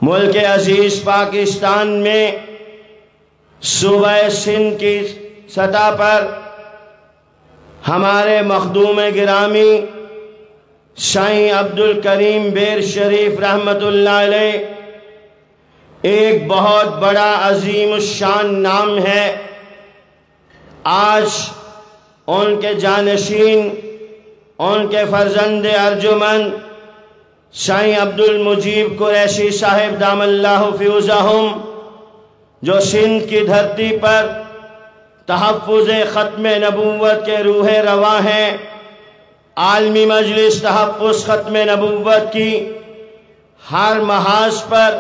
ملک عزیز پاکستان میں صوبہ سندھ کی سطح پر ہمارے مخدوم گرامی سائیں عبدالکریم بیر شریف رحمت اللہ علیہ ایک بہت بڑا عظیم الشان نام ہے۔ آج ان کے جانشین، ان کے فرزند ارجمند سائیں عبدالمجیب قریشی صاحب دام اللہ فیوزہم، جو سندھ کی دھرتی پر تحفظ ختم نبوت کے روح رواں ہیں، عالمی مجلس تحفظ ختم نبوت کی ہر محاذ پر،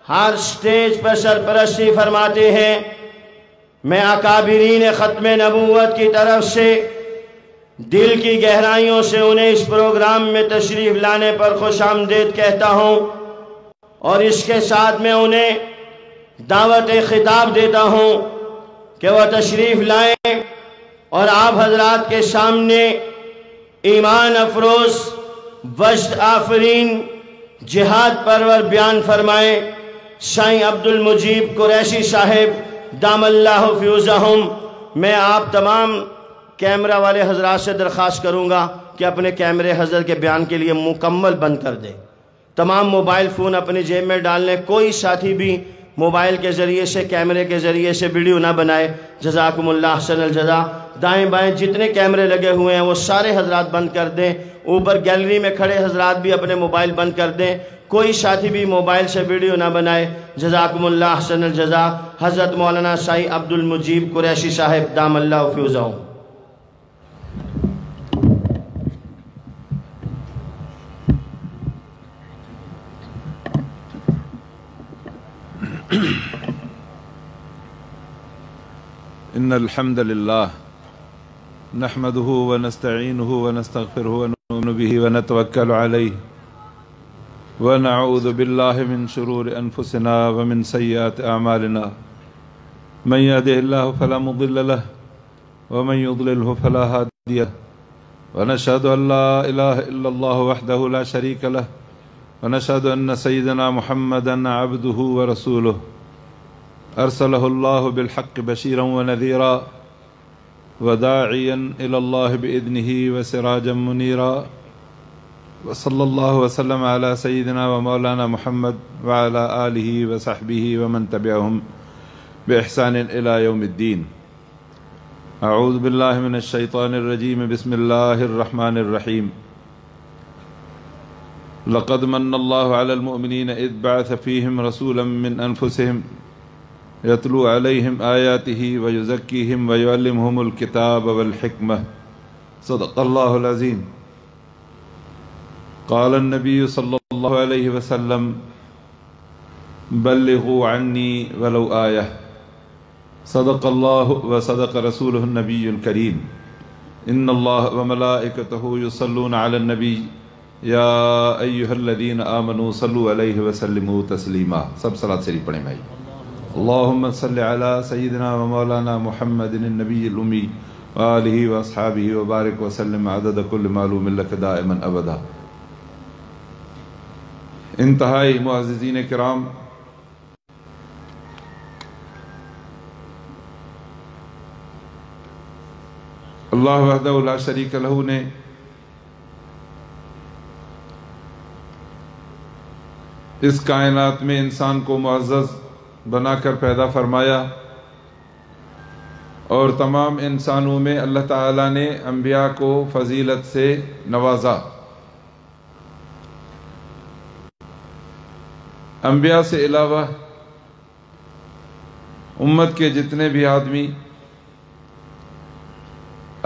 ہر سٹیج پر سرپرستی فرماتے ہیں۔ میں اکابرین ختم نبوت کی طرف سے دل کی گہرائیوں سے انہیں اس پروگرام میں تشریف لانے پر خوش آمدید کہتا ہوں، اور اس کے ساتھ میں انہیں دعوت خطاب دیتا ہوں کہ وہ تشریف لائیں اور آپ حضرات کے سامنے ایمان افروز، وجد آفرین، جہاد پرور بیان فرمائیں۔ سائیں عبدالمجیب قریشی صاحب دام اللہ فیوزہم۔ میں آپ تمام کیمرہ والے حضرات سے درخواست کروں گا کہ اپنے کیمرے حضرت کے بیان کے لیے مکمل بند کر دیں۔ تمام موبائل فون اپنی جیب میں ڈال لیں، کوئی ساتھی بھی موبائل کے ذریعے سے، کیمرے کے ذریعے سے ویڈیو نہ بنائے۔ جزاکم اللہ احسن الجزا۔ دائیں بائیں جتنے کیمرے لگے ہوئے ہیں وہ سارے حضرات بند کر دیں۔ اوپر گیلری میں کھڑے حضرات بھی اپنے موبائل بند کر دیں، کوئی ساتھی بھی موبائل سے ویڈیو نہ بنائے۔ جزاکم اللہ احسن الجزا۔ حضرت مولانا سائیں عبدالمجیب قریشی صاحب دام اللہ فیوزہم۔ ان الحمد للہ نحمده ونستعینه ونستغفره ونؤمن به ونتوکل علیہ ونعوذ باللہ من شرور انفسنا ومن سیئات اعمالنا من يهده اللہ فلا مضل له ومن يضلله فلا هادی له ونشهد ان لا الہ الا اللہ وحده لا شریک له ونشهد ان سیدنا محمدا عبده ورسوله ارسلہ اللہ بالحق بشیرا ونذیرا وداعیا الی اللہ باذنہ وسراجا منیرا وصلی اللہ وسلم علی سیدنا ومولانا محمد وعلی آلہ وصحبہ ومن تبعہم بإحسان الی یوم الدین۔ اعوذ باللہ من الشیطان الرجیم، بسم اللہ الرحمن الرحیم۔ لقد من اللہ علی المؤمنین اذ بعث فیہم رسولا من انفسہم یتلو علیہم آیاتہ ویزکیہم ویعلمہم الکتاب والحکمہ۔ صدق اللہ العظیم۔ قال النبی صلی اللہ علیہ وسلم بلغوا عنی ولو آیہ۔ صدق اللہ وصدق رسولہ النبی الکریم۔ ان اللہ وملائکتہ یصلون علی النبی یا ایہا الذین آمنوا صلوا علیہ وسلموا تسلیما۔ سب صلاۃ شریف پڑھیں بھائی۔ اللہم صلی علی سیدنا و مولانا محمد النبی الامی وآلہ واصحابہ وبارک وسلم عدد کل معلوم لک دائما ابدا۔ انتہائی معززین کرام، اللہ وحدہ لا شریک لہ نے اس کائنات میں انسان کو معزز بنا کر پیدا فرمایا، اور تمام انسانوں میں اللہ تعالیٰ نے انبیاء کو فضیلت سے نوازا۔ انبیاء سے علاوہ امت کے جتنے بھی آدمی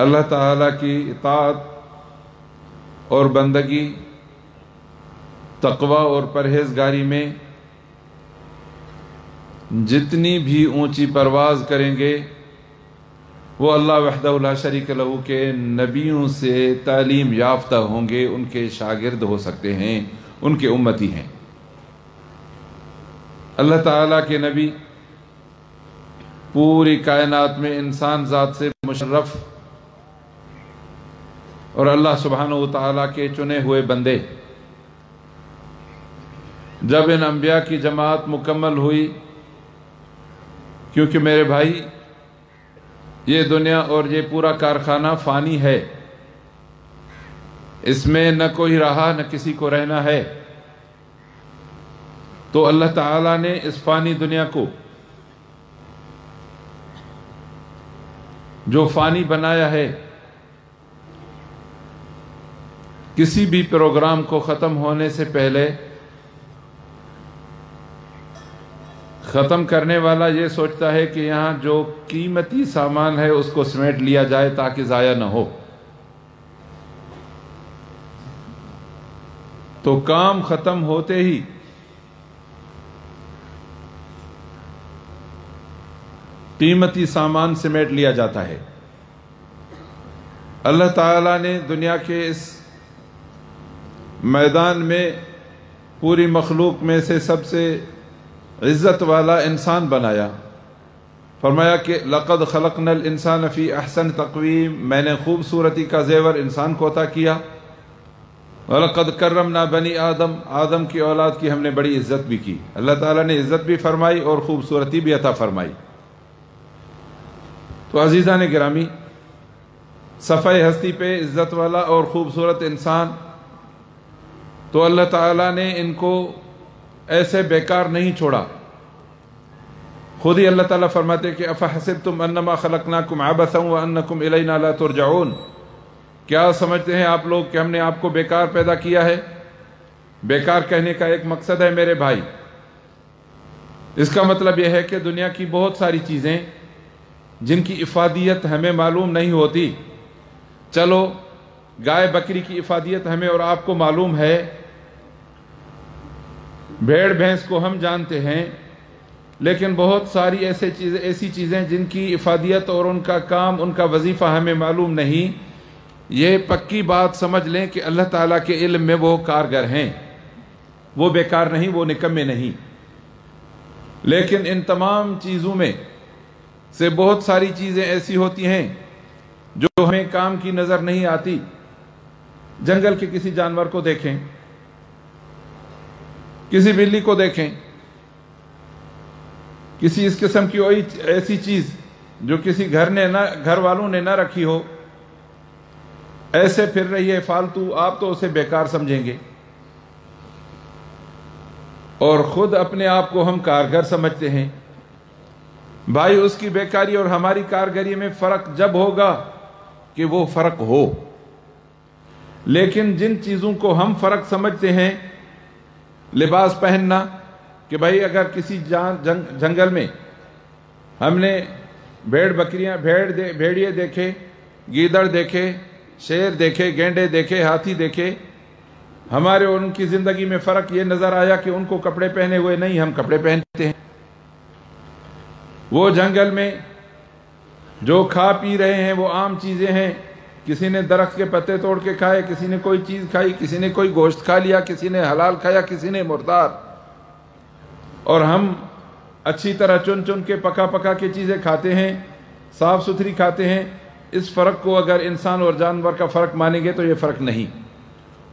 اللہ تعالیٰ کی اطاعت اور بندگی، تقوی اور پرہیزگاری میں جتنی بھی اونچی پرواز کریں گے، وہ اللہ وحدہ لا شریک لہ کے نبیوں سے تعلیم یافتہ ہوں گے، ان کے شاگرد ہو سکتے ہیں، ان کے امتی ہیں۔ اللہ تعالیٰ کے نبی پوری کائنات میں انسان ذات سے مشرف اور اللہ سبحانہ و تعالیٰ کے چنے ہوئے بندے، جب ان انبیاء کی جماعت مکمل ہوئی، کیونکہ میرے بھائی یہ دنیا اور یہ پورا کارخانہ فانی ہے، اس میں نہ کوئی رہا نہ کسی کو رہنا ہے، تو اللہ تعالیٰ نے اس فانی دنیا کو جو فانی بنایا ہے، کسی بھی پروگرام کو ختم ہونے سے پہلے ختم کرنے والا یہ سوچتا ہے کہ یہاں جو قیمتی سامان ہے اس کو سمیٹ لیا جائے تاکہ ضائع نہ ہو۔ تو کام ختم ہوتے ہی قیمتی سامان سمیٹ لیا جاتا ہے۔ اللہ تعالیٰ نے دنیا کے اس میدان میں پوری مخلوق میں سے سب سے عزت والا انسان بنایا۔ فرمایا کہ لَقَدْ خَلَقْنَا الْإِنسَانَ فِي أَحْسَنِ تَقْوِيمٍ، میں نے خوبصورتی کا زیور انسان کو عطا کیا۔ وَلَقَدْ كَرَّمْنَا بَنِي آدم، آدم کی اولاد کی ہم نے بڑی عزت بھی کی۔ اللہ تعالیٰ نے عزت بھی فرمائی اور خوبصورتی بھی عطا فرمائی۔ تو عزیزان گرامی، صفحہ ہستی پہ عزت والا اور خوبصورت انسان، تو اللہ تعالیٰ نے ان کو ایسے بیکار نہیں چھوڑا۔ خود ہی اللہ تعالیٰ فرماتے کہ اَفَحَسِبْتُمْ أَنَّمَا خَلَقْنَاكُمْ عَبَثًا وَأَنَّكُمْ إِلَيْنَا لَا تُرْجَعُونَ، کیا سمجھتے ہیں آپ لوگ کہ ہم نے آپ کو بیکار پیدا کیا ہے؟ بیکار کہنے کا ایک مقصد ہے میرے بھائی، اس کا مطلب یہ ہے کہ دنیا کی بہت ساری چیزیں جن کی افادیت ہمیں معلوم نہیں ہوتی، چلو گائے بکری کی افادیت ہمیں اور آپ کو معلوم ہے، بھیڑ بھینس کو ہم جانتے ہیں، لیکن بہت ساری ایسی چیزیں جن کی افادیت اور ان کا کام، ان کا وظیفہ ہمیں معلوم نہیں، یہ پکی بات سمجھ لیں کہ اللہ تعالیٰ کے علم میں وہ کارگر ہیں، وہ بیکار نہیں، وہ نکمے نہیں۔ لیکن ان تمام چیزوں میں سے بہت ساری چیزیں ایسی ہوتی ہیں جو ہمیں کام کی نظر نہیں آتی۔ جنگل کے کسی جانور کو دیکھیں، کسی بلی کو دیکھیں، کسی اس قسم کی کوئی ایسی چیز جو کسی گھر والوں نے نہ رکھی ہو، ایسے پھر رہی ہے فالتو، آپ تو اسے بیکار سمجھیں گے، اور خود اپنے آپ کو ہم کارگر سمجھتے ہیں۔ بھائی، اس کی بیکاری اور ہماری کارگری میں فرق جب ہوگا کہ وہ فرق ہو۔ لیکن جن چیزوں کو ہم فرق سمجھتے ہیں، لباس پہننا، کہ بھائی اگر کسی جنگل میں ہم نے بھیڑیے دیکھے، گیدڑ دیکھے، شیر دیکھے، گینڈے دیکھے، ہاتھی دیکھے، ہمارے اور ان کی زندگی میں فرق یہ نظر آیا کہ ان کو کپڑے پہنے ہوئے نہیں، ہم کپڑے پہنتے ہیں۔ وہ جنگل میں جو کھا پی رہے ہیں وہ عام چیزیں ہیں، کسی نے درخت کے پتے توڑ کے کھائے، کسی نے کوئی چیز کھائی، کسی نے کوئی گوشت کھا لیا، کسی نے حلال کھایا، کسی نے مردار، اور ہم اچھی طرح چن چن کے پکا کے چیزیں کھاتے ہیں، صاف ستھری کھاتے ہیں۔ اس فرق کو اگر انسان اور جانور کا فرق مانیں گے تو یہ فرق نہیں۔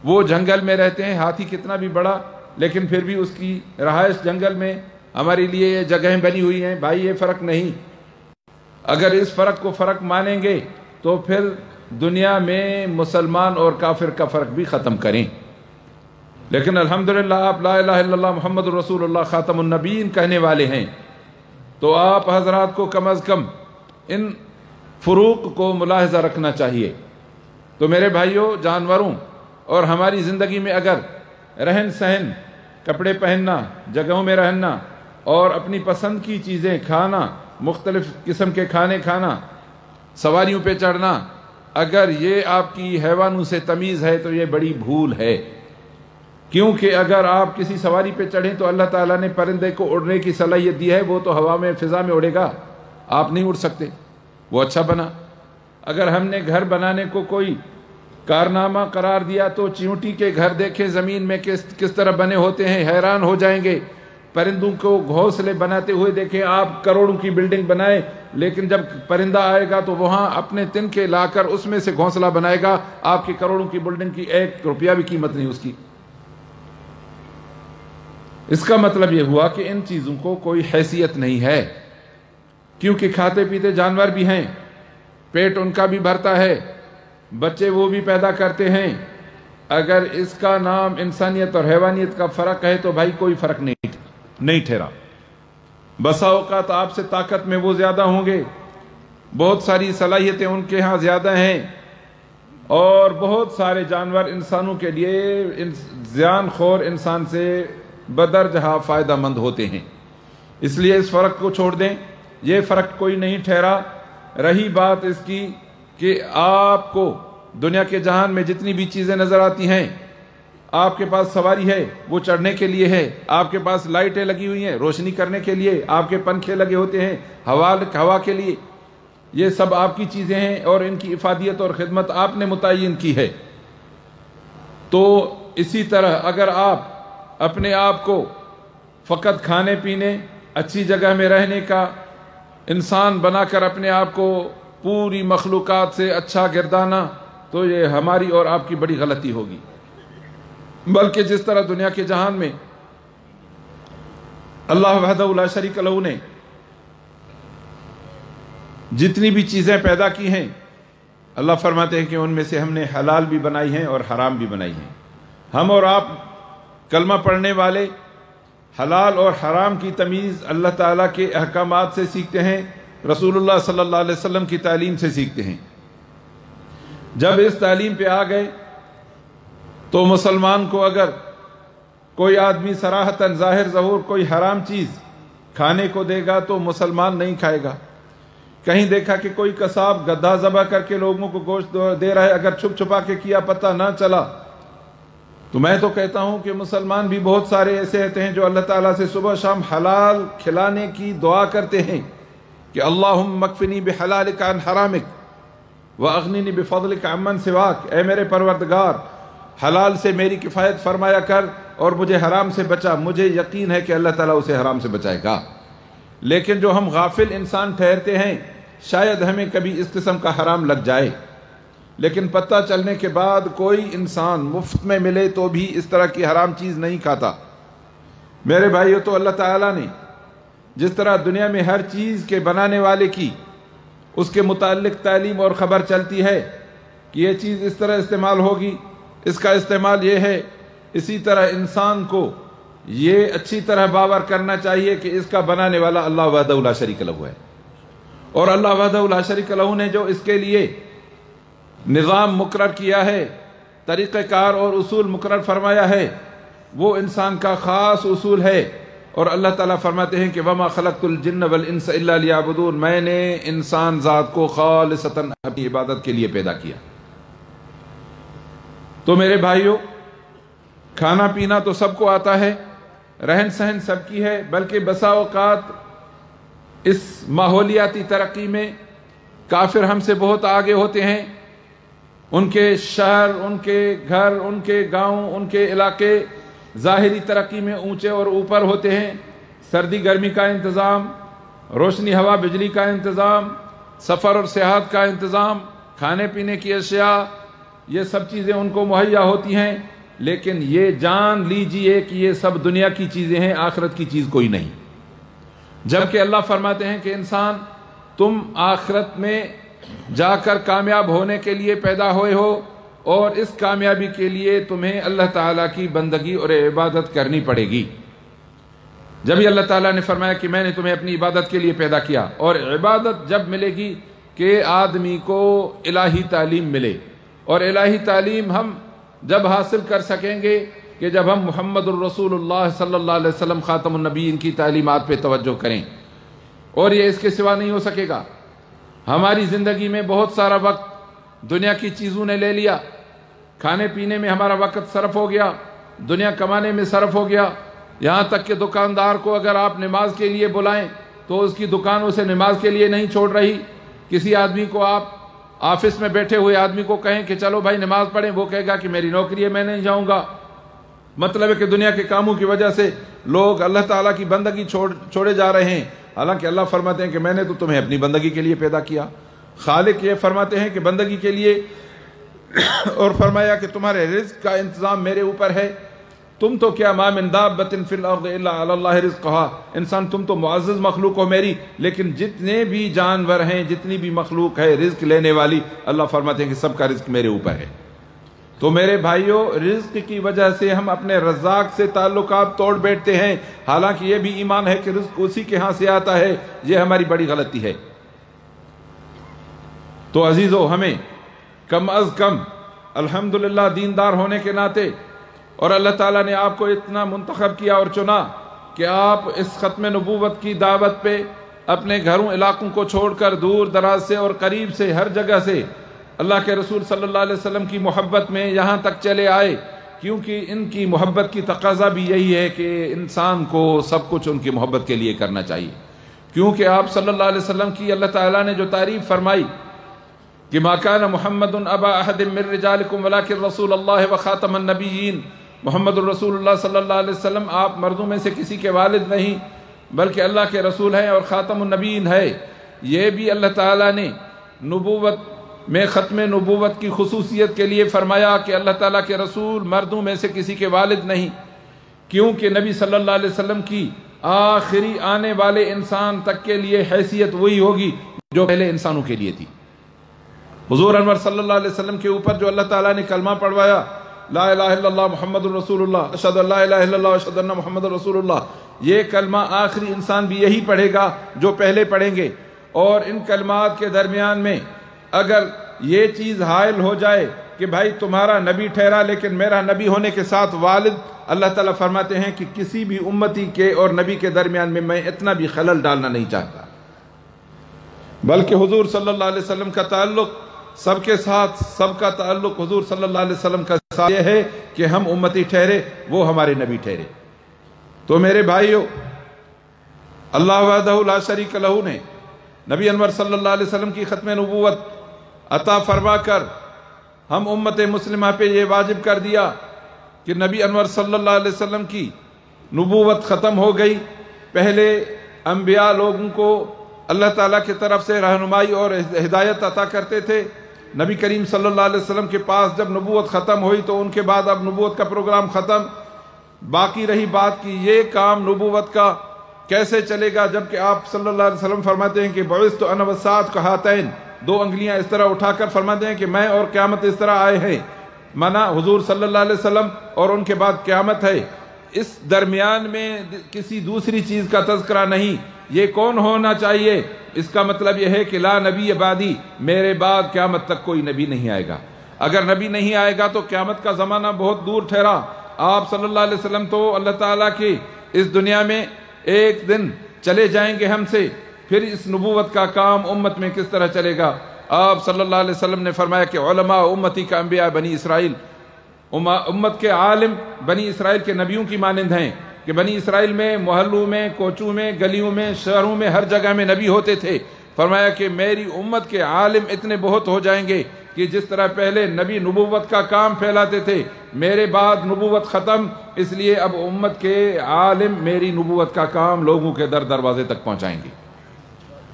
وہ جنگل میں رہتے ہیں، ہاتھی کتنا بھی بڑا، لیکن پھر بھی اس کی رہائش جنگل میں، ہمارے لیے یہ جگہیں بنی ہوئی ہیں، بھائی یہ فرق نہیں۔ اگر اس فرق کو فرق مانیں گے تو پھر دنیا میں مسلمان اور کافر کا فرق بھی ختم کریں۔ لیکن الحمدللہ آپ لا الہ الا اللہ محمد رسول اللہ خاتم النبیین کہنے والے ہیں، تو آپ حضرات کو کم از کم ان فروق کو ملاحظہ رکھنا چاہیے۔ تو میرے بھائیوں، جانوروں اور ہماری زندگی میں اگر رہن سہن، کپڑے پہننا، جگہوں میں رہنا اور اپنی پسند کی چیزیں کھانا، مختلف قسم کے کھانے کھانا، سواریوں پہ چڑھنا، اگر یہ آپ کی حیوانوں سے تمیز ہے تو یہ بڑی بھول ہے۔ کیونکہ اگر آپ کسی سواری پہ چڑھیں تو اللہ تعالیٰ نے پرندے کو اڑنے کی صلاحیت دی ہے، وہ تو ہوا میں فضا میں اڑے گا، آپ نہیں اڑ سکتے، وہ اچھا بنا۔ اگر ہم نے گھر بنانے کو کوئی کارنامہ قرار دیا تو چیونٹی کے گھر دیکھیں زمین میں کس طرح بنے ہوتے ہیں، حیران ہو جائیں گے۔ پرندوں کو گھونسلے بناتے ہوئے دیکھیں، آپ کروڑوں کی بلڈنگ بنائیں، لیکن جب پرندہ آئے گا تو وہاں اپنے تنکے لا کر اس میں سے گھونسلہ بنائے گا، آپ کی کروڑوں کی بلڈنگ کی 1 روپیہ بھی قیمت نہیں اس کی۔ اس کا مطلب یہ ہوا کہ ان چیزوں کو کوئی حیثیت نہیں ہے، کیونکہ کھاتے پیتے جانور بھی ہیں، پیٹ ان کا بھی بھرتا ہے، بچے وہ بھی پیدا کرتے ہیں۔ اگر اس کا نام انسانیت اور حیوانیت کا فرق ہے تو بھائی کوئی فرق نہیں ٹھہرا۔ بسا اوقات آپ سے طاقت میں وہ زیادہ ہوں گے، بہت ساری صلاحیتیں ان کے ہاں زیادہ ہیں، اور بہت سارے جانور انسانوں کے لیے زیان خور انسان سے بدرجہ فائدہ مند ہوتے ہیں۔ اس لیے اس فرق کو چھوڑ دیں، یہ فرق کوئی نہیں ٹھہرا۔ رہی بات اس کی کہ آپ کو دنیا کے جہان میں جتنی بھی چیزیں نظر آتی ہیں، آپ کے پاس سواری ہے وہ چڑھنے کے لیے ہے، آپ کے پاس لائٹیں لگی ہوئی ہیں روشنی کرنے کے لیے، آپ کے پنکھے لگے ہوتے ہیں ہوا کے لیے، یہ سب آپ کی چیزیں ہیں اور ان کی افادیت اور خدمت آپ نے متعین کی ہے۔ تو اسی طرح اگر آپ اپنے آپ کو فقط کھانے پینے، اچھی جگہ میں رہنے کا انسان بنا کر اپنے آپ کو پوری مخلوقات سے اچھا گردانا، تو یہ ہماری اور آپ کی بڑی غلطی ہوگی۔ بلکہ جس طرح دنیا کے جہان میں اللہ وحدہ لا شریک لہ نے جتنی بھی چیزیں پیدا کی ہیں، اللہ فرماتے ہیں کہ ان میں سے ہم نے حلال بھی بنائی ہیں اور حرام بھی بنائی ہیں۔ ہم اور آپ کلمہ پڑھنے والے حلال اور حرام کی تمیز اللہ تعالیٰ کے احکامات سے سیکھتے ہیں، رسول اللہ صلی اللہ علیہ وسلم کی تعلیم سے سیکھتے ہیں۔ جب اس تعلیم پہ آ گئے تو مسلمان کو اگر کوئی آدمی صراحتاً ظاہر ظہور کوئی حرام چیز کھانے کو دے گا تو مسلمان نہیں کھائے گا۔ کہیں دیکھا کہ کوئی قصاب گدھا ذبح کر کے لوگوں کو گوشت دے رہا ہے، اگر چھپ چھپا کے کیا پتہ نہ چلا، تو میں تو کہتا ہوں کہ مسلمان بھی بہت سارے ایسے ہوتے ہیں جو اللہ تعالیٰ سے صبح شام حلال کھلانے کی دعا کرتے ہیں کہ اللہم مکفنی بحلالک عن حرامک واغننی بفضلک عمن سواک، اے میرے پروردگار حلال سے میری کفایت فرمایا کر اور مجھے حرام سے بچا۔ مجھے یقین ہے کہ اللہ تعالیٰ اسے حرام سے بچائے گا۔ لیکن جو ہم غافل انسان ٹھہرتے ہیں، شاید ہمیں کبھی اس قسم کا حرام لگ جائے، لیکن پتہ چلنے کے بعد کوئی انسان مفت میں ملے تو بھی اس طرح کی حرام چیز نہیں کھاتا۔ میرے بھائیو، تو اللہ تعالیٰ نے جس طرح دنیا میں ہر چیز کے بنانے والے کی اس کے متعلق تعلیم اور خبر چلتی ہے کہ یہ چیز اس طرح استعمال ہوگی، اس کا استعمال یہ ہے، اسی طرح انسان کو یہ اچھی طرح باور کرنا چاہیے کہ اس کا بنانے والا اللہ وحدہ لا شریک لہ ہے، اور اللہ وحدہ لا شریک لہ نے جو اس کے لیے نظام مقرر کیا ہے، طریقہ کار اور اصول مقرر فرمایا ہے، وہ انسان کا خاص اصول ہے۔ اور اللہ تعالیٰ فرماتے ہیں کہ وَمَا خَلَقْتُ الْجِنَّ وَالْإِنسَ إِلَّا لِيَعْبُدُونَ، میں نے انسان ذات کو خالصتاً اپنی عبادت کے لیے پیدا کیا۔ تو میرے بھائیوں، کھانا پینا تو سب کو آتا ہے، رہن سہن سب کی ہے، بلکہ بسا اوقات اس ماحولیاتی ترقی میں کافر ہم سے بہت آگے ہوتے ہیں۔ ان کے شہر، ان کے گھر، ان کے گاؤں، ان کے علاقے ظاہری ترقی میں اونچے اور اوپر ہوتے ہیں۔ سردی گرمی کا انتظام، روشنی ہوا بجلی کا انتظام، سفر اور سیاحت کا انتظام، کھانے پینے کی اشیاء، یہ سب چیزیں ان کو مہیا ہوتی ہیں، لیکن یہ جان لیجئے کہ یہ سب دنیا کی چیزیں ہیں، آخرت کی چیز کوئی نہیں۔ جبکہ اللہ فرماتے ہیں کہ انسان، تم آخرت میں جا کر کامیاب ہونے کے لیے پیدا ہوئے ہو، اور اس کامیابی کے لیے تمہیں اللہ تعالیٰ کی بندگی اور عبادت کرنی پڑے گی۔ جب ہی اللہ تعالیٰ نے فرمایا کہ میں نے تمہیں اپنی عبادت کے لیے پیدا کیا، اور عبادت جب ملے گی کہ آدمی کو الہی تعلیم ملے، اور الہی تعلیم ہم جب حاصل کر سکیں گے کہ جب ہم محمد الرسول اللہ صلی اللہ علیہ وسلم خاتم النبیین کی تعلیمات پہ توجہ کریں، اور یہ اس کے سوا نہیں ہو سکے گا۔ ہماری زندگی میں بہت سارا وقت دنیا کی چیزوں نے لے لیا، کھانے پینے میں ہمارا وقت صرف ہو گیا، دنیا کمانے میں صرف ہو گیا، یہاں تک کہ دکاندار کو اگر آپ نماز کے لیے بلائیں تو اس کی دکان اسے نماز کے لیے نہیں چھوڑ رہی۔ کسی آدمی کو آپ آفس میں بیٹھے ہوئے آدمی کو کہیں کہ چلو بھائی نماز پڑھیں، وہ کہے گا کہ میری نوکری ہے، میں نہیں جاؤں گا۔ مطلب ہے کہ دنیا کے کاموں کی وجہ سے لوگ اللہ تعالیٰ کی بندگی چھوڑے جا رہے ہیں، حالانکہ اللہ فرماتے ہیں کہ میں نے تو تمہیں اپنی بندگی کے لیے پیدا کیا۔ خالق یہ فرماتے ہیں کہ بندگی کے لیے، اور فرمایا کہ تمہارے رزق کا انتظام میرے اوپر ہے، تم تو کیا ما من دابۃ فی الارض الا علی اللہ رزقہا، انسان تم تو معزز مخلوق ہو میری، لیکن جتنے بھی جانور ہیں، جتنی بھی مخلوق ہے رزق لینے والی، اللہ فرماتے ہیں کہ سب کا رزق میرے اوپر ہے۔ تو میرے بھائیوں، رزق کی وجہ سے ہم اپنے رزاق سے تعلقات توڑ بیٹھتے ہیں، حالانکہ یہ بھی ایمان ہے کہ رزق اسی کے ہاں سے آتا ہے، یہ ہماری بڑی غلطی ہے۔ تو عزیزو، ہمیں کم از کم الحمدللہ دیندار ہونے کے ناطے، اور اللہ تعالیٰ نے آپ کو اتنا منتخب کیا اور چنا کہ آپ اس ختم نبوت کی دعوت پہ اپنے گھروں علاقوں کو چھوڑ کر دور دراز سے اور قریب سے ہر جگہ سے اللہ کے رسول صلی اللہ علیہ وسلم کی محبت میں یہاں تک چلے آئے، کیونکہ ان کی محبت کی تقاضا بھی یہی ہے کہ انسان کو سب کچھ ان کی محبت کے لیے کرنا چاہیے، کیونکہ آپ صلی اللہ علیہ وسلم کی اللہ تعالیٰ نے جو تعریف فرمائی کہ ما کان محمد ابا احد من رجالکم ولکن رسول اللہ وخاتم النبیین، محمد الرسول اللہ صلی اللہ علیہ وسلم آپ مردوں میں سے کسی کے والد نہیں بلکہ اللہ کے رسول ہیں اور خاتم النبیین ہے۔ یہ بھی اللہ تعالیٰ نے نبوت میں ختم نبوت کی خصوصیت کے لیے فرمایا کہ اللہ تعالیٰ کے رسول مردوں میں سے کسی کے والد نہیں، کیونکہ نبی صلی اللہ علیہ وسلم کی آخری آنے والے انسان تک کے لیے حیثیت وہی ہوگی جو پہلے انسانوں کے لیے تھی۔ حضور انور صلی اللہ علیہ وسلم کے اوپر جو اللہ تعالیٰ نے کلمہ پڑھوایا، لا الہ الا اللہ محمد الرسول اللہ، اشہد ان لا الہ الا اللہ اشہد ان محمد الرسول اللہ، یہ کلمہ آخری انسان بھی یہی پڑھے گا جو پہلے پڑھیں گے۔ اور ان کلمات کے درمیان میں اگر یہ چیز حائل ہو جائے کہ بھائی تمہارا نبی ٹھہرا لیکن میرا نبی ہونے کے ساتھ والد، اللہ تعالیٰ فرماتے ہیں کہ کسی بھی امتی کے اور نبی کے درمیان میں اتنا بھی خلل ڈالنا نہیں چاہتا، بلکہ حضور صلی اللہ علیہ وسلم کا تعلق سب کے ساتھ، سب کا تعلق حضور صلی اللہ علیہ وسلم کا ساتھ یہ ہے کہ ہم امتی ٹھہرے، وہ ہمارے نبی ٹھہرے۔ تو میرے بھائیو، اللہ وحدہ لا شریک لہ نے نبی انور صلی اللہ علیہ وسلم کی ختم نبوت عطا فرما کر ہم امت مسلمہ پہ یہ واجب کر دیا کہ نبی انور صلی اللہ علیہ وسلم کی نبوت ختم ہو گئی۔ پہلے انبیاء لوگوں کو اللہ تعالیٰ کی طرف سے رہنمائی اور ہدایت عطا کرتے تھے، نبی کریم صلی اللہ علیہ وسلم کے پاس جب نبوت ختم ہوئی تو ان کے بعد اب نبوت کا پروگرام ختم۔ باقی رہی بات کہ یہ کام نبوت کا کیسے چلے گا، جبکہ آپ صلی اللہ علیہ وسلم فرماتے ہیں کہ بعثت انا والساعۃ کہاتین، دو انگلیاں اس طرح اٹھا کر فرماتے ہیں کہ میں اور قیامت اس طرح آئے ہیں، مانا حضور صلی اللہ علیہ وسلم اور ان کے بعد قیامت ہے۔ اس درمیان میں کسی دوسری چیز کا تذکرہ نہیں۔ یہ کون ہونا چاہیے؟ اس کا مطلب یہ ہے کہ لا نبی بعدی، میرے بعد قیامت تک کوئی نبی نہیں آئے گا۔ اگر نبی نہیں آئے گا تو قیامت کا زمانہ بہت دور ٹھہرا۔ آپ صلی اللہ علیہ وسلم تو اللہ تعالیٰ کی اس دنیا میں ایک دن چلے جائیں گے ہم سے، پھر اس نبوت کا کام امت میں کس طرح چلے گا؟ آپ صلی اللہ علیہ وسلم نے فرمایا کہ علماء امتی کا انبیاء بنی اسرائیل، امت کے عالم بنی اسرائیل کے نبیوں کی مانند ہیں، کہ بنی اسرائیل میں محلوں میں، کوچوں میں، گلیوں میں، شہروں میں، ہر جگہ میں نبی ہوتے تھے۔ فرمایا کہ میری امت کے عالم اتنے بہت ہو جائیں گے کہ جس طرح پہلے نبی نبوت کا کام پھیلاتے تھے، میرے بعد نبوت ختم، اس لیے اب امت کے عالم میری نبوت کا کام لوگوں کے در دروازے تک پہنچائیں گے۔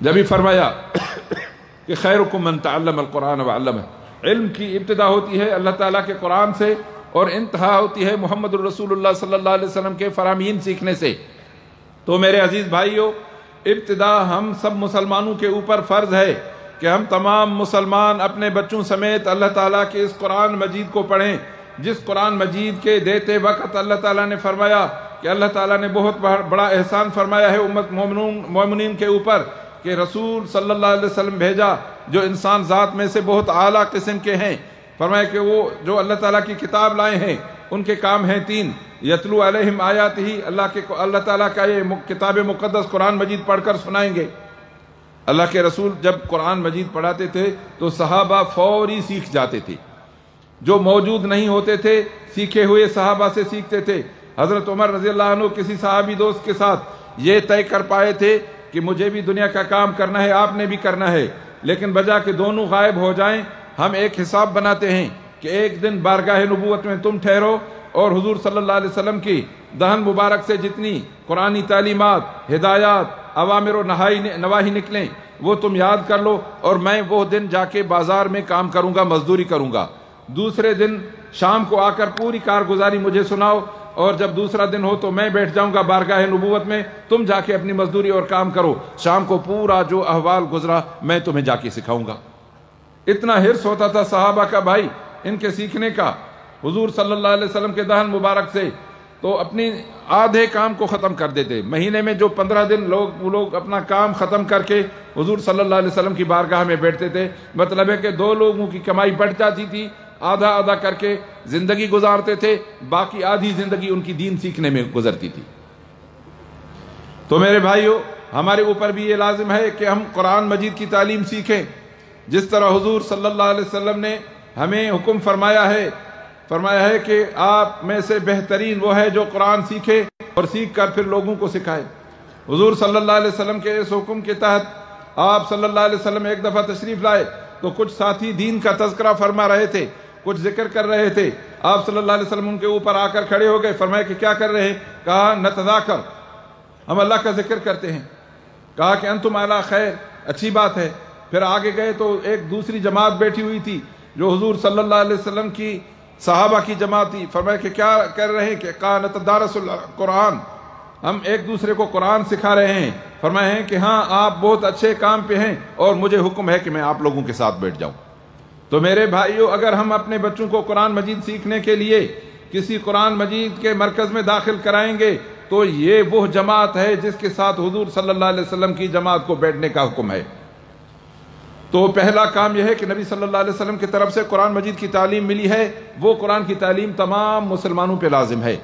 جب ہی فرمایا کہ خیرکم من تعلم القرآن وعلمہ، علم کی ابتدا ہوتی ہے اللہ تعالیٰ کے قرآن سے اور انتہا ہوتی ہے محمد الرسول اللہ صلی اللہ علیہ وسلم کے فرامین سیکھنے سے۔ تو میرے عزیز بھائیو، ابتدا ہم سب مسلمانوں کے اوپر فرض ہے کہ ہم تمام مسلمان اپنے بچوں سمیت اللہ تعالیٰ کے اس قرآن مجید کو پڑھیں، جس قرآن مجید کے دیتے وقت اللہ تعالیٰ نے فرمایا کہ اللہ تعالیٰ نے بہت بڑا احسان فرمایا ہے امت مومنین کے اوپر کہ رسول صلی اللہ علیہ وسلم بھیجا جو انسان ذات میں سے بہت اعلیٰ قسم کے ہیں۔ فرمایا کہ وہ جو اللہ تعالیٰ کی کتاب لائے ہیں ان کے کام ہیں تین، یتلو علیہم آیات ہی، اللہ تعالیٰ کا یہ کتاب مقدس قرآن مجید پڑھ کر سنائیں گے۔ اللہ کے رسول جب قرآن مجید پڑھاتے تھے تو صحابہ فوری سیکھ جاتے تھے، جو موجود نہیں ہوتے تھے سیکھے ہوئے صحابہ سے سیکھتے تھے۔ حضرت عمر رضی اللہ عنہ کسی صحابی دوست کے ساتھ یہ طے کر پائے تھے کہ مجھے بھی دنیا کا کام کرنا ہے، آپ نے بھی کرنا ہے، لیکن بجا کہ دونوں غائب ہو جائیں ہم ایک حساب بناتے ہیں کہ ایک دن بارگاہ نبوت میں تم ٹھہرو اور حضور صلی اللہ علیہ وسلم کی دہن مبارک سے جتنی قرآنی تعلیمات، ہدایات، اوامر و نواہی نکلیں وہ تم یاد کر لو، اور میں وہ دن جا کے بازار میں کام کروں گا، مزدوری کروں گا۔ دوسرے دن شام کو آ کر پوری کارگزاری مجھے سناؤ، اور جب دوسرا دن ہو تو میں بیٹھ جاؤں گا بارگاہ نبوت میں، تم جا کے اپنی مزدوری اور کام کرو، شام کو پورا جو احوال گزرا میں تمہیں جا کے سکھاؤں گا۔ اتنا حرص ہوتا تھا صحابہ کا بھائی ان کے سیکھنے کا حضور صلی اللہ علیہ وسلم کے دہن مبارک سے، تو اپنی آدھے کام کو ختم کر دیتے، مہینے میں جو 15 دن وہ لوگ اپنا کام ختم کر کے حضور صلی اللہ علیہ وسلم کی بارگاہ میں بیٹھتے تھے، مطلب ہے کہ 2 لوگوں کی کمائی بڑھ جاتی تھی، آدھا آدھا کر کے زندگی گزارتے تھے، باقی آدھی زندگی ان کی دین سیکھنے میں گزرتی تھی۔ تو میرے بھائیو، ہمارے اوپر بھی یہ لازم ہے کہ ہم قرآن مجید کی تعلیم سیکھیں، جس طرح حضور صلی اللہ علیہ وسلم نے ہمیں حکم فرمایا ہے کہ آپ میں سے بہترین وہ ہے جو قرآن سیکھے اور سیکھ کر پھر لوگوں کو سکھائے۔ حضور صلی اللہ علیہ وسلم کے اس حکم کے تحت آپ صلی اللہ علیہ وسلم ایک دفعہ تشریف لائے تو کچھ ساتھی دین کا تذکرہ فرما رہے تھے، کچھ ذکر کر رہے تھے، آپ صلی اللہ علیہ وسلم ان کے اوپر آ کر کھڑے ہو گئے، فرمایا کہ کیا کر رہے ہیں؟ کہا نتذاکر، ہم اللہ کا ذکر کرتے ہیں۔ کہا کہ انتم علی خیر، اچھی بات ہے۔ پھر آگے گئے تو ایک دوسری جماعت بیٹھی ہوئی تھی جو حضور صلی اللہ علیہ وسلم کی صحابہ کی جماعت تھی، فرمایا کہ کیا کر رہے ہیں؟ کہ کہا نتدارس القرآن، ہم ایک دوسرے کو قرآن سکھا رہے ہیں۔ فرمایا ہے کہ ہاں آپ بہت اچھے کام پہ ہیں اور مجھے حکم ہے کہ میں آپ لوگوں کے ساتھ بیٹھ جاؤں۔ تو میرے بھائیو، اگر ہم اپنے بچوں کو قرآن مجید سیکھنے کے لیے کسی قرآن مجید کے مرکز میں داخل کرائیں گے تو یہ وہ جماعت ہے جس کے ساتھ حضور صلی اللہ علیہ وسلم کی جماعت کو بیٹھنے کا حکم ہے۔ تو پہلا کام یہ ہے کہ نبی صلی اللہ علیہ وسلم کی طرف سے قرآن مجید کی تعلیم ملی ہے، وہ قرآن کی تعلیم تمام مسلمانوں پہ لازم ہے۔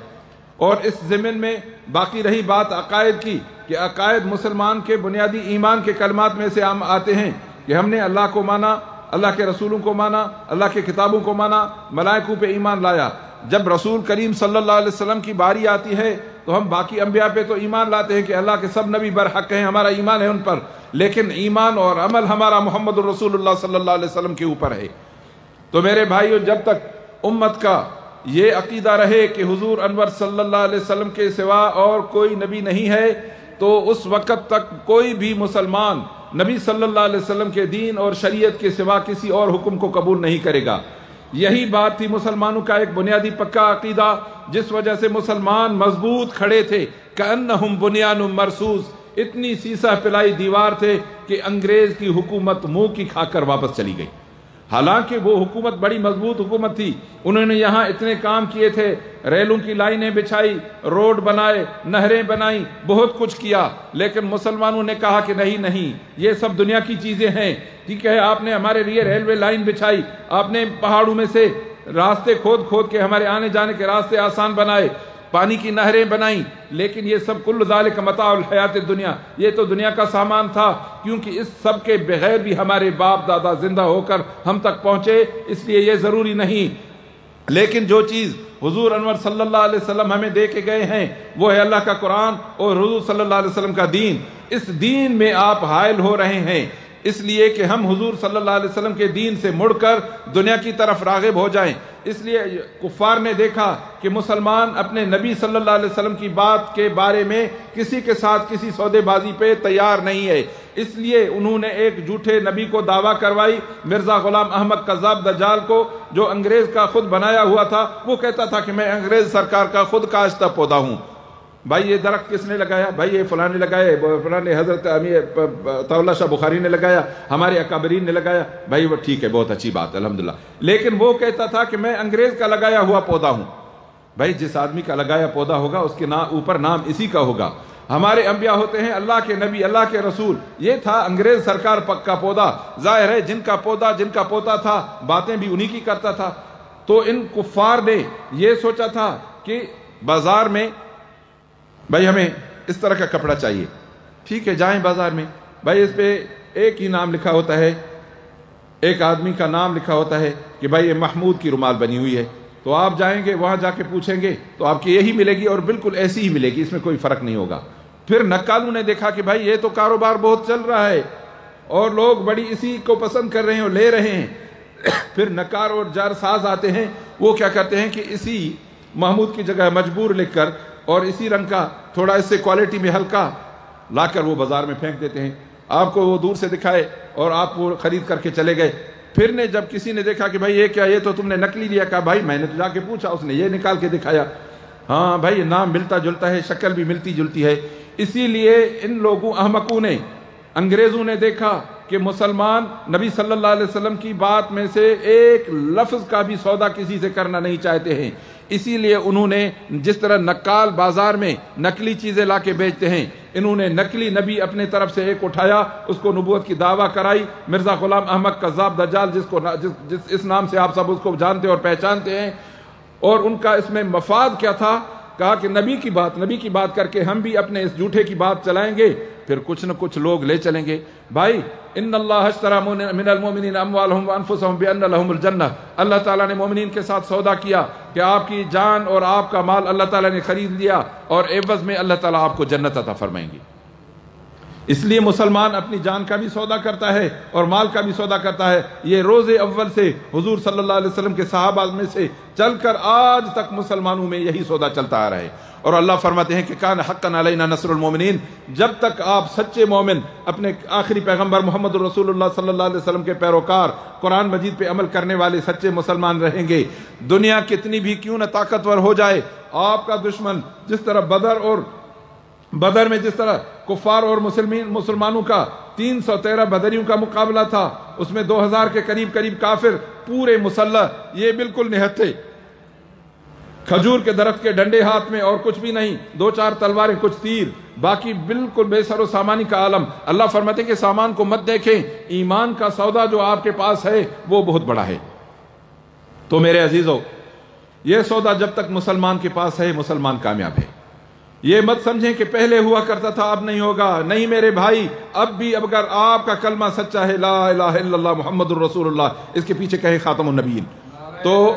اور اس ضمن میں باقی رہی بات عقائد کی، کہ عقائد مسلمان کے بنیادی ایمان کے کلمات میں سے ہم آتے ہیں کہ ہم نے اللہ کو مانا، اللہ کے رسولوں کو مانا، اللہ کے کتابوں کو مانا، ملائکوں پہ ایمان لایا۔ جب رسول کریم صلی اللہ علیہ وسلم کی باری آتی ہے تو ہم باقی انبیاء پہ تو ایمان لاتے ہیں کہ اللہ کے سب نبی برحق ہیں، ہمارا ایمان ہے ان پر، لیکن ایمان اور عمل ہمارا محمد الرسول اللہ صلی اللہ علیہ وسلم کے اوپر ہے۔ تو میرے بھائیو، جب تک امت کا یہ عقیدہ رہے کہ حضور انور صلی اللہ علیہ وسلم کے سوا اور کوئی نبی نہیں ہے، تو اس وقت تک کوئی بھی مسلمان نبی صلی اللہ علیہ وسلم کے دین اور شریعت کے سوا کسی اور حکم کو قبول نہیں کرے گا۔ یہی بات تھی مسلمانوں کا ایک بنیادی پکا عقیدہ، جس وجہ سے مسلمان مضبوط کھڑے تھے، کأنہم بنیان مرصوص، اتنی سیسہ پلائی دیوار تھے کہ انگریز کی حکومت منہ کی کھا کر واپس چلی گئی۔ حالانکہ وہ حکومت بڑی مضبوط حکومت تھی، انہوں نے یہاں اتنے کام کیے تھے، ریلوں کی لائنیں بچھائی، روڈ بنائے، نہریں بنائیں، بہت کچھ کیا، لیکن مسلمانوں نے کہا کہ نہیں، یہ سب دنیا کی چیزیں ہیں۔ ٹھیک ہے، آپ نے ہمارے لیے ریلوے لائن بچھائی، آپ نے پہاڑوں میں سے راستے کھود کے ہمارے آنے جانے کے راستے آسان بنائے، پانی کی نہریں بنائیں، لیکن یہ سب کل ذالک متاع الحیات الدنیا، یہ تو دنیا کا سامان تھا، کیونکہ اس سب کے بغیر بھی ہمارے باپ دادا زندہ ہو کر ہم تک پہنچے، اس لیے یہ ضروری نہیں۔ لیکن جو چیز حضور انور صلی اللہ علیہ وسلم ہمیں دے کے گئے ہیں وہ ہے اللہ کا قرآن اور حضور صلی اللہ علیہ وسلم کا دین۔ اس دین میں آپ حائل ہو رہے ہیں اس لیے کہ ہم حضور صلی اللہ علیہ وسلم کے دین سے مڑ کر دنیا کی طرف راغب ہو جائیں۔ اس لیے کفار نے دیکھا کہ مسلمان اپنے نبی صلی اللہ علیہ وسلم کی بات کے بارے میں کسی کے ساتھ کسی سودے بازی پہ تیار نہیں ہے، اس لیے انہوں نے ایک جھوٹے نبی کو دعویٰ کروائی، مرزا غلام احمد کذاب دجال کو، جو انگریز کا خود بنایا ہوا تھا۔ وہ کہتا تھا کہ میں انگریز سرکار کا خود کاشتہ پودا ہوں۔ بھائی یہ درخت کس نے لگایا؟ بھائی یہ فلاں نے لگایا، فلاں نے حضرت طاولہ شاہ بخاری نے لگایا، ہمارے اکابرین نے لگایا۔ بھائی وہ ٹھیک ہے، بہت اچھی بات ہے الحمدللہ، لیکن وہ کہتا تھا کہ میں انگریز کا لگایا ہوا پودا ہوں۔ بھائی جس آدمی کا لگایا پودا ہوگا اس کے اوپر نام اسی کا ہوگا۔ ہمارے انبیاء ہوتے ہیں اللہ کے نبی، اللہ کے رسول، یہ تھا انگریز سرکار کا پودا۔ ظاہر ہے جن کا پودا تھا باتیں بھی انہی کی کرتا تھا۔ تو ان کفار نے یہ سوچا تھا کہ بازار میں بھائی ہمیں اس طرح کا کپڑا چاہیے، ٹھیک ہے جائیں بازار میں، بھائی اس پہ ایک ہی نام لکھا ہوتا ہے، ایک آدمی کا نام لکھا ہوتا ہے کہ بھائی یہ محمود کی رومال بنی ہوئی ہے، تو آپ جائیں گے وہاں جا کے پوچھیں گے تو آپ کی یہی ملے گی اور بالکل ایسی ہی ملے گی، اس میں کوئی فرق نہیں ہوگا۔ پھر نکالوں نے دیکھا کہ بھائی یہ تو کاروبار بہت چل رہا ہے اور لوگ بڑی اسی کو پسند کر رہے ہیں اور لے رہے ہیں۔ پھر نکار اور جار ساز آتے ہیں، وہ کیا کرتے ہیں کہ اسی محمود کی جگہ مجبور لکھ کر اور اسی رنگ کا تھوڑا اس سے کوالٹی میں ہلکا لا کر وہ بازار میں پھینک دیتے ہیں۔ آپ کو وہ دور سے دکھائے اور آپ وہ خرید کر کے چلے گئے۔ پھر نے جب کسی نے دیکھا کہ بھائی یہ کیا، یہ تو تم نے نکلی لیا، کہا بھائی میں نے تو جا کے پوچھا، اس نے یہ نکال کے دکھایا۔ ہاں بھائی نام ملتا جلتا ہے، شکل بھی ملتی جلتی ہے. اسی لیے ان لوگوں احمقوں نے، انگریزوں نے دیکھا کہ مسلمان نبی صلی اللہ علیہ وسلم کی بات میں سے ایک لفظ کا بھی سودا کسی سے کرنا نہیں چاہتے ہیں. اسی لیے انہوں نے جس طرح نقال بازار میں نقلی چیزیں لا کے بیچتے ہیں، انہوں نے نقلی نبی اپنے طرف سے ایک اٹھایا، اس کو نبوت کی دعویٰ کرائی. مرزا غلام احمد کذاب دجال، جس اس نام سے آپ سب اس کو جانتے اور پہچانتے ہیں. اور ان کا اس میں مفاد کیا تھا؟ کہا کہ نبی کی بات کر کے ہم بھی اپنے اس جھوٹے کی بات چلائیں گے، پھر کچھ نہ کچھ لوگ لے چلیں گے. بھائی ان اللہ اشتری من المؤمنین اموالہم وانفسہم بان لہم الجنہ، اللہ تعالیٰ نے مومنین کے ساتھ سودا کیا کہ آپ کی جان اور آپ کا مال اللہ تعالیٰ نے خرید لیا، اور عوض میں اللہ تعالیٰ آپ کو جنت عطا فرمائیں گے. اس لیے مسلمان اپنی جان کا بھی سودا کرتا ہے اور مال کا بھی سودا کرتا ہے. یہ روز اول سے حضور صلی اللہ علیہ وسلم کے صحابہ میں سے چل کر آج تک مسلمانوں میں یہی سودا چلتا آ رہا ہے. اور اللہ فرماتے ہیں کہ کان حقا علینا نصر المومنین، جب تک آپ سچے مومن، اپنے آخری پیغمبر محمد رسول اللہ صلی اللہ علیہ وسلم کے پیروکار، قرآن مجید پہ عمل کرنے والے سچے مسلمان رہیں گے، دنیا کتنی بھی کیوں نہ طاقتور ہو جائے، آپ کا دشمن جس طرح بدر میں جس طرح کفار اور مسلمانوں کا 313 بدریوں کا مقابلہ تھا، اس میں 2000 کے قریب کافر پورے مسلح، یہ بالکل نہتے، کھجور کے درخت کے ڈنڈے ہاتھ میں اور کچھ بھی نہیں، 2-4 تلواریں، کچھ تیر، باقی بالکل بے سر و سامانی کا عالم. اللہ فرماتے ہیں کہ سامان کو مت دیکھیں، ایمان کا سودا جو آپ کے پاس ہے وہ بہت بڑا ہے. تو میرے عزیزو، یہ سودا جب تک مسلمان کے پاس ہے، مسلمان کامیاب ہے. یہ مت سمجھیں کہ پہلے ہوا کرتا تھا اب نہیں ہوگا. نہیں میرے بھائی، اب بھی اگر آپ کا کلمہ سچا ہے، لا الہ الا اللہ محمد الرسول اللہ، اس کے پیچھے کہیں خاتم النبیین، تو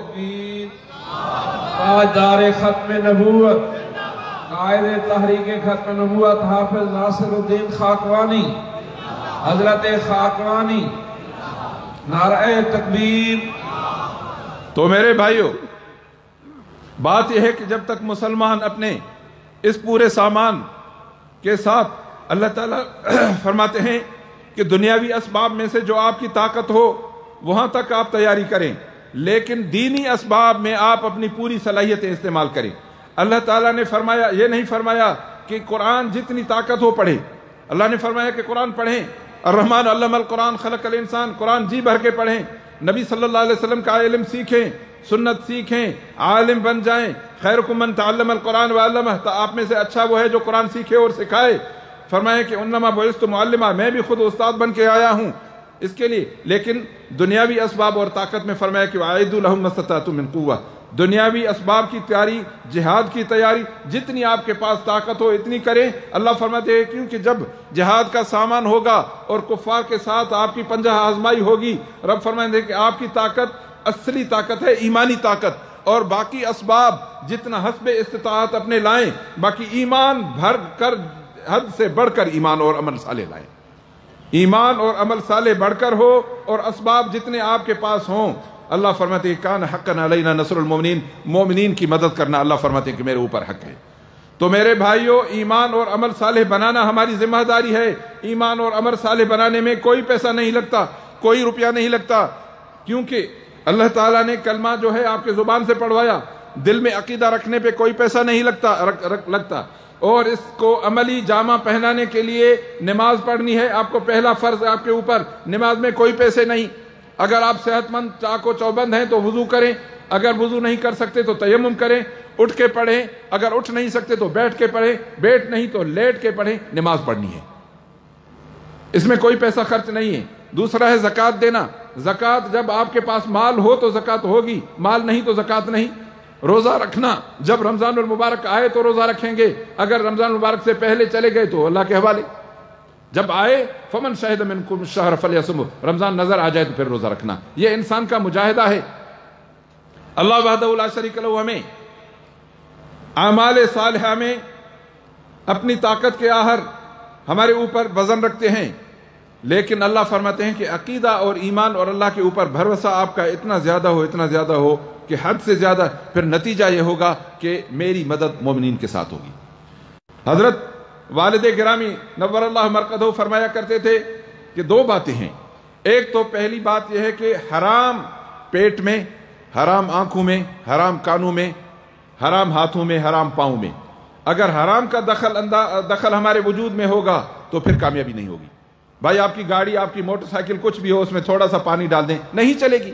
تاجدار ختم نبوت، قائد تحریک ختم نبوت حافظ ناصر الدین خاکوانی، حضرت خاکوانی، نعرہ تکبیر. تو میرے بھائیو، بات یہ ہے کہ جب تک مسلمان اپنے اس پورے سامان کے ساتھ، اللہ تعالیٰ فرماتے ہیں کہ دنیاوی اسباب میں سے جو آپ کی طاقت ہو وہاں تک آپ تیاری کریں، لیکن دینی اسباب میں آپ اپنی پوری صلاحیتیں استعمال کریں. اللہ تعالیٰ نے فرمایا، یہ نہیں فرمایا کہ قرآن جتنی طاقت ہو پڑھیں، اللہ نے فرمایا کہ قرآن پڑھیں. الرحمن علم القرآن خلق الانسان، قرآن جی بھر کے پڑھیں. نبی صلی اللہ علیہ وسلم کا علم سیکھیں، سنت سیکھیں، عالم بن جائیں. خیرکم من تعلم القرآن وعلمہ، تو آپ میں سے اچھا وہ ہے جو قرآن سیکھے اور سکھائے. فرمایا کہ انما بعثت معلما، میں بھی خود استاد بن کے آیا ہوں اس کے لیے. لیکن دنیاوی اسباب اور طاقت میں فرمایا کہ وَأَعِدُّوا لَهُم مَّا اسْتَطَعْتُم مِّن قُوَّةٍ، دنیاوی اسباب کی تیاری، جہاد کی تیاری جتنی آپ کے پاس طاقت ہو اتنی کریں. اللہ فرماتے ہیں کیونکہ جب جہاد کا سامان ہوگا اور کفار کے ساتھ آپ کی پنجہ آزمائی ہوگی، رب فرماتے ہیں کہ آپ کی طاقت اصلی طاقت ہے ایمانی طاقت، اور باقی اسباب جتنا حسب استطاعت اپنے لائیں، باقی ایمان بھر کر، حد سے بڑھ کر ایمان اور عمل صالح لائیں. ایمان اور عمل صالح بڑھ کر ہو اور اسباب جتنے آپ کے پاس ہوں. اللہ فرماتے ہیں کان حقا علینا نصر المومنین، مومنین کی مدد کرنا اللہ فرماتے ہیں کہ میرے اوپر حق ہے. تو میرے بھائیو، ایمان اور عمل صالح بنانا ہماری ذمہ داری ہے. ایمان اور عمل صالح بنانے میں کوئی پیسہ نہیں لگتا، کوئی روپیہ نہیں لگتا، کیونکہ اللہ تعالیٰ نے کلمہ جو ہے آپ کے زبان سے پڑھوایا. دل میں عقیدہ رکھنے پہ کوئی پیسہ نہیں لگتا، اور اس کو عملی جامہ پہنانے کے لیے نماز پڑھنی ہے. آپ کو پہلا فرض آپ کے اوپر، نماز میں کوئی پیسے نہیں. اگر آپ صحت مند چاق و چوبند ہیں تو وضو کریں، اگر وضو نہیں کر سکتے تو تیمم کریں، اٹھ کے پڑھیں، اگر اٹھ نہیں سکتے تو بیٹھ کے پڑھیں، بیٹھ نہیں تو لیٹ کے پڑھیں، نماز پڑھنی ہے. اس میں کوئی پیسہ خرچ نہیں ہے. دوسرا ہے زکوٰۃ دینا. زکوٰۃ جب آپ کے پاس مال ہو تو زکوٰۃ ہوگی، مال نہیں تو زکوٰۃ نہیں. روزہ رکھنا، جب رمضان المبارک آئے تو روزہ رکھیں گے، اگر رمضان المبارک سے پہلے چلے گئے تو اللہ کے حوالے. جب آئے فمن شہد منکم الشہر فلیصمہ، رمضان نظر آ جائے تو پھر روزہ رکھنا. یہ انسان کا مجاہدہ ہے. اللہ وحدہ لا شریک لہ ہمیں اعمال صالحہ میں اپنی طاقت کے آہر ہمارے اوپر وزن رکھتے ہیں، لیکن اللہ فرماتے ہیں کہ عقیدہ اور ایمان اور اللہ کے اوپر بھروسہ آپ کا اتنا زیادہ ہو کہ حد سے زیادہ، پھر نتیجہ یہ ہوگا کہ میری مدد مومنین کے ساتھ ہوگی. حضرت والد گرامی نور اللہ مرقدہ فرمایا کرتے تھے کہ 2 باتیں ہیں. ایک تو پہلی بات یہ ہے کہ حرام پیٹ میں، حرام آنکھوں میں، حرام کانوں میں، حرام ہاتھوں میں، حرام پاؤں میں. اگر حرام کا دخل ہمارے وجود میں ہوگا تو پھر کامیابی نہیں ہوگی. بھائی آپ کی گاڑی، آپ کی موٹر سائیکل کچھ بھی ہو، اس میں تھوڑا سا پانی ڈال دیں، نہیں چلے گی.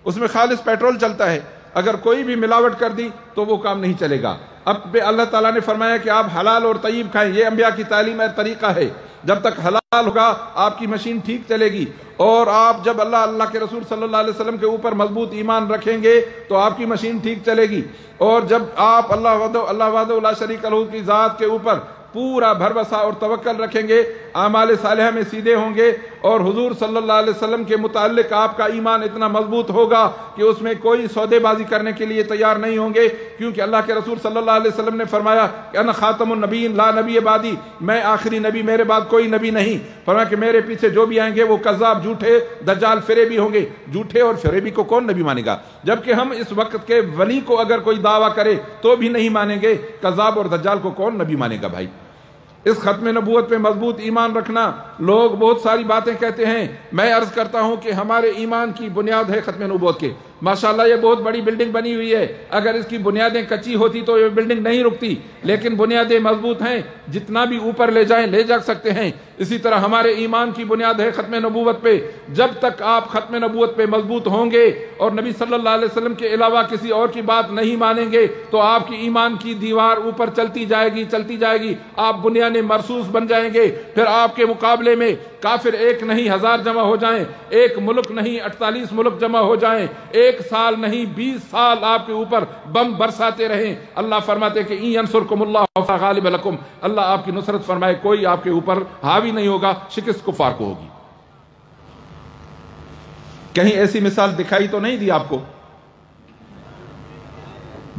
اس میں خالص پیٹرول چلتا ہے، اگر کوئی بھی ملاوٹ کر دی تو وہ کام نہیں چلے گا. اب اللہ تعالیٰ نے فرمایا کہ آپ حلال اور طیب کھائیں. یہ انبیاء کی تعلیم اور طریقہ ہے. جب تک حلال ہوگا آپ کی مشین ٹھیک چلے گی. اور آپ جب اللہ کے رسول صلی اللہ علیہ وسلم کے اوپر مضبوط ایمان رکھیں گے تو آپ کی مشین ٹھیک چلے گی. اور جب آپ اللہ وحدہ لا شریک لہ کی ذات کے اوپر پورا بھروسہ اور توکل رکھیں گے، اعمال صالحہ میں سیدھے ہوں گے، اور حضور صلی اللہ علیہ وسلم کے متعلق آپ کا ایمان اتنا مضبوط ہوگا کہ اس میں کوئی سودے بازی کرنے کے لیے تیار نہیں ہوں گے. کیونکہ اللہ کے رسول صلی اللہ علیہ وسلم نے فرمایا کہ انا خاتم النبیین لا نبی بعدی، میں آخری نبی، میرے بعد کوئی نبی نہیں. فرمایا کہ میرے پیچھے جو بھی آئیں گے وہ کذاب، جھوٹے، دجال، فریبی ہوں گے. جھوٹے اور فریبی کو کون نبی مانے گا؟ جبکہ ہم اس وقت کے ولی کو اگر کوئی دعویٰ کرے تو بھی نہیں مانیں گے، کذاب اور دجال کو کون نبی مانے گا؟ بھائی اس ختم نبوت پہ مضبوط ایمان رکھنا. لوگ بہت ساری باتیں کہتے ہیں، میں عرض کرتا ہوں کہ ہمارے ایمان کی بنیاد ہے ختم نبوت کے. ماشاءاللہ یہ بہت بڑی بلڈنگ بنی ہوئی ہے، اگر اس کی بنیادیں کچی ہوتی تو یہ بلڈنگ نہیں رکتی، لیکن بنیادیں مضبوط ہیں، جتنا بھی اوپر لے جائیں لے جا سکتے ہیں. اسی طرح ہمارے ایمان کی بنیاد ہے ختم نبوت پہ. جب تک آپ ختم نبوت پہ مضبوط ہوں گے اور نبی صلی اللہ علیہ وسلم کے علاوہ کسی اور کی بات نہیں مانیں گے تو آپ کی ایمان کی دیوار اوپر چلتی جائے گی. آپ بنیادیں مرصوص بن جائیں گے. پھر آپ کے مقابلے میں کافر ایک نہیں 1000 جمع ہو جائیں، ایک ملک نہیں 48 ملک جمع ہو جائیں، ایک سال نہیں 20 سال آپ کے اوپر بم برساتے رہیں. اللہ فرماتے کہ ان ینصرکم اللہ فلا غالب لکم، اللہ آپ کی نصرت فرمائے کوئی آپ کے اوپر حاوی نہیں ہوگا، شکست کفار کو ہوگی. کہیں ایسی مثال دکھائی تو نہیں دی آپ کو؟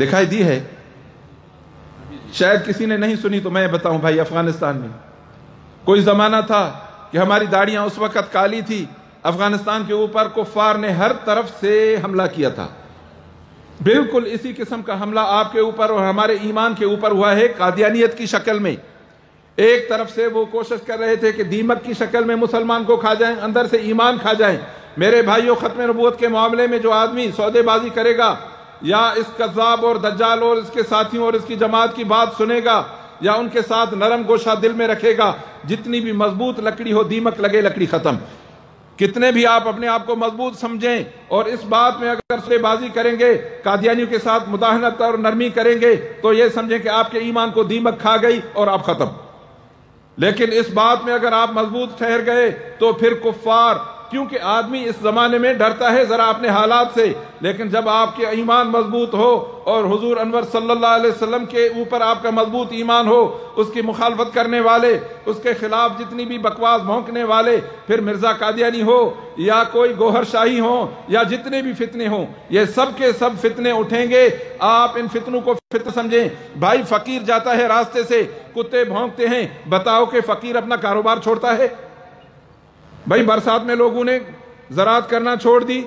دکھائی دی ہے، شاید کسی نے نہیں سنی تو میں بتاؤں. بھائی افغانستان میں کوئی زمانہ تھا کہ ہماری داڑیاں اس وقت کالی تھی، افغانستان کے اوپر کفار نے ہر طرف سے حملہ کیا تھا. بالکل اسی قسم کا حملہ آپ کے اوپر اور ہمارے ایمان کے اوپر ہوا ہے قادیانیت کی شکل میں. ایک طرف سے وہ کوشش کر رہے تھے کہ دیمک کی شکل میں مسلمان کو کھا جائیں، اندر سے ایمان کھا جائیں. میرے بھائیوں، ختم نبوت کے معاملے میں جو آدمی سودے بازی کرے گا، یا اس کذاب اور دجال اور اس کے ساتھیوں اور اس کی جماعت کی بات سنے گا، یا ان کے ساتھ نرم گوشہ دل میں رکھے گا، جتنی بھی مضبوط لکڑی ہو، دیمک لگے لکڑی ختم. کتنے بھی آپ اپنے آپ کو مضبوط سمجھیں اور اس بات میں اگر سودے بازی کریں گے، قادیانیوں کے ساتھ مداہنت اور نرمی کریں گے، تو یہ سمجھیں کہ آپ کے ایمان کو دیمک کھا گئی اور آپ ختم. لیکن اس بات میں اگر آپ مضبوط ٹھہر گئے تو پھر کفار، کیونکہ آدمی اس زمانے میں ڈرتا ہے ذرا اپنے حالات سے، لیکن جب آپ کے ایمان مضبوط ہو اور حضور انور صلی اللہ علیہ وسلم کے اوپر آپ کا مضبوط ایمان ہو، اس کی مخالفت کرنے والے، اس کے خلاف جتنی بھی بکواس بھونکنے والے، پھر مرزا قادیانی ہو یا کوئی گوہر شاہی ہو یا جتنے بھی فتنے ہوں، یہ سب کے سب فتنے اٹھیں گے. آپ ان فتنوں کو فتنہ سمجھیں. بھائی فقیر جاتا ہے راستے سے، کتے بھونکتے ہیں، بتاؤ کہ فقیر اپنا کاروبار چھوڑتا ہے؟ بھائی برسات میں لوگوں نے زراعت کرنا چھوڑ دی،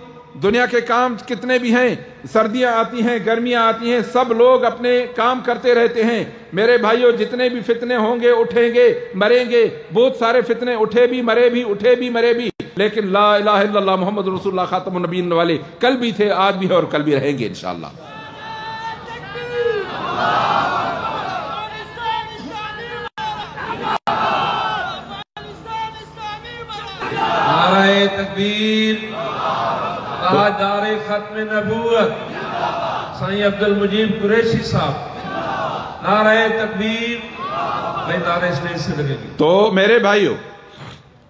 دنیا کے کام کتنے بھی ہیں، سردیاں آتی ہیں، گرمیاں آتی ہیں، سب لوگ اپنے کام کرتے رہتے ہیں. میرے بھائیوں، جتنے بھی فتنے ہوں گے اٹھیں گے، مریں گے. بہت سارے فتنے اٹھے بھی مرے بھی، اٹھے بھی مرے بھی، لیکن لا الہ الا اللہ محمد رسول اللہ خاتم النبیین والے کل بھی تھے، آج بھی ہے اور کل بھی رہیں گے انشاءاللہ. نعرہ تکبیر، تاجدار ختم نبوت سائیں عبد المجید قریشی صاحب، نعرہ تکبیر. بھائی نعرہ اسٹیج سے لگے گی. تو میرے بھائیوں،